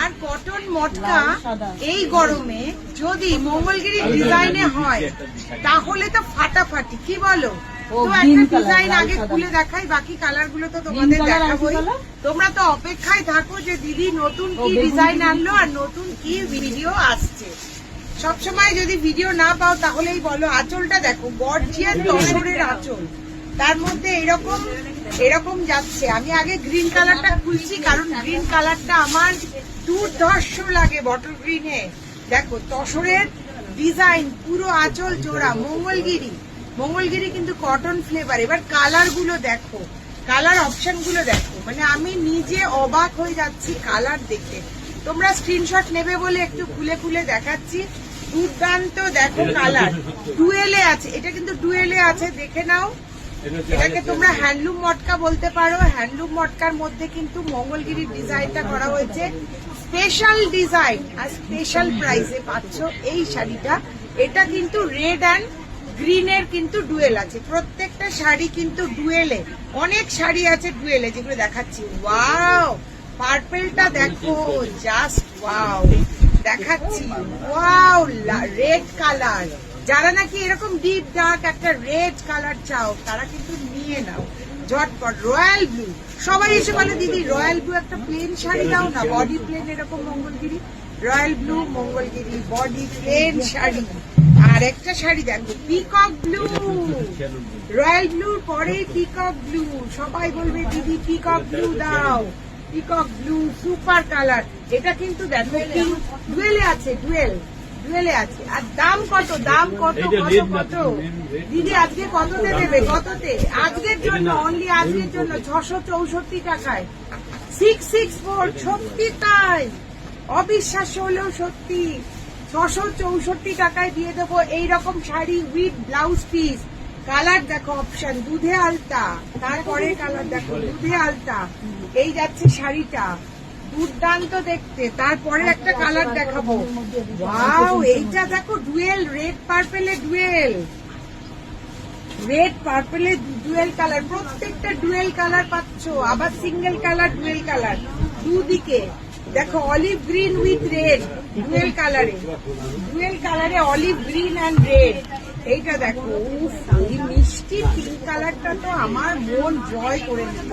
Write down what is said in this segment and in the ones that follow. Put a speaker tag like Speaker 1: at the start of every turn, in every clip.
Speaker 1: আর cotton মটকা এই গরমে যদি মঙ্গলগিরি ডিজাইনে হয় তাহলে তো ফাটাফাটি, কি বলো? তো একটা ডিজাইন আগে খুলে দেখাই, বাকি কালার গুলো তো তোমাদের দেখাবোই। তোমরা তো অপেক্ষায় থাকো যে দিদি নতুন কি ডিজাইন আনলো আর নতুন কি ভিডিও আসছে। সবসময় যদি ভিডিও না পাও তাহলেই বলো। আঁচলটা দেখো, গর্জিয়াস তসরের আঁচল, তার মধ্যে এরকম যাচ্ছে। আমি আগে গ্রিন কালারটা খুলছি কারণ গ্রিন কালারটা আমার দুর্ধর্ষ লাগে বটল গ্রিনে। দেখো তসরের ডিজাইন, পুরো আঁচল জোড়া, মঙ্গলগিরি কিন্তু কটন ফ্লেভার। এবার কালার গুলো দেখো, কালার অপশন গুলো দেখো, মানে আমি নিজে অবাক হয়ে যাচ্ছি কালার দেখে। তোমরা স্ক্রিনশট নেবে বলে একটু খুলে খুলে দেখাচ্ছি। দুর্দান্ত দেখো কালার, ডুয়েলে আছে, এটা কিন্তু ডুয়েলে আছে, দেখে নাও। এটাকে তোমরা হ্যান্ডলুম মটকা বলতে পারো। হ্যান্ডলুম মটকার মধ্যে কিন্তু মঙ্গলগিরির ডিজাইনটা করা হয়েছে, স্পেশাল ডিজাইন আর স্পেশাল প্রাইসে পাচ্ছ এই শাড়িটা। এটা কিন্তু রেড অ্যান্ড গ্রিনের কিন্তু ডুয়েল আছে, প্রত্যেকটা শাড়ি কিন্তু ডুয়েলে। অনেক শাড়ি আছে ডুয়েলে যেগুলো দেখাচ্ছি। ওয়াও, পার্পেলটা দেখো, জাস্ট ওয়াও, দেখাচ্ছি। Wow, red colour. যারা নাকি এরকম ডিপ ডার্ক একটা রেড কালার চাও তারা কিন্তু নিয়ে নাও ঝটপট। রয়্যাল ব্লু, সবাই এসে বলে দিদি রয়্যাল ব্লু একটা প্লেন শাড়ি দাও না, বডি প্লেন এরকম Mangalagiri. Royal blue Mangalagiri body plain sari. আর একটা শাড়ি দেখো, পিকক ব্লু, রয়্যাল ব্লুর পরেই পিকক ব্লু। সবাই বলবে দিদি পিকক ব্লু দাও, পিকক ব্লু সুপার কালার। এটা কিন্তু দেখো ডুয়েলে আছে, ডুয়েলে আছে। আর দাম কত, দাম কত কত কত দিদি আজকে কততে দেবে, কততে? আজকের জন্য, অনলি আজকের জন্য 664 টাকায় 664। সত্যি তাই, অবিশ্বাস্য হলেও সত্যি, 664 টাকায় দিয়ে দেবো এইরকম sari with blouse piece. Colour দেখো, অপশন দুধে আলতা, তারপরে কালার দেখো দুধে আলতা। এই যাচ্ছে শাড়িটা, দুর্দান্ত দেখতে। তারপরে একটা কালার দেখাবো, ওয়াও, এইটা দেখো ডুয়েল, রেড পার্পেলে ডুয়েল, রেড পার্পেলে ডুয়েল কালার। প্রত্যেকটা ডুয়েল কালার পাচ্ছ, আবার সিঙ্গেল কালার ডুয়েল কালার দুদিকে। দেখো olive green with red, dual কালারে অলিভ গ্রিন অ্যান্ড রেড। এইটা দেখো, উফ, এই মিষ্টি পিঙ্ক কালারটা তো আমার মন জয় করে নিল,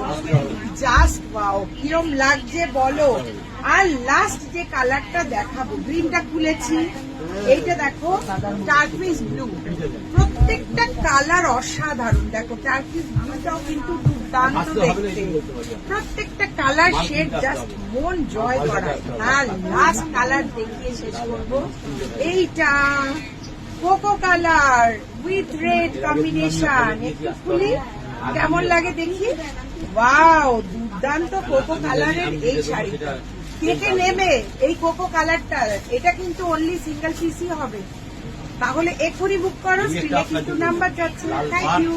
Speaker 1: জাস্ট ওয়াও, কিরম লাগছে বলো। আর লাস্ট যে কালারটা দেখাবো, গ্রিনটা খুলেছি, এইটা দেখো টার্কিশ ব্লু। প্রত্যেকটা কালার অসাধারণ। দেখো টার্কিশ ব্লুটাও কিন্তু দুর্দান্ত দেখতে, প্রত্যেকটা কালার শেড জাস্ট মন জয় করায়। আর লাস্ট কালার দেখিয়ে শেষ করবো, এইটা cocoa colour with red combination. একটু খুলি, কেমন লাগে দেখি। ওয়াও, দুর্দান্ত কোকো কালারের এই শাড়িটা। কে কে নেবে এই কোকো কালারটা? এটা কিন্তু অনলি সিঙ্গেল পিসই হবে, তাহলে এক্ষুনি বুক করো, স্ক্রিনে কিন্তু নাম্বার যাচ্ছে। Thank you.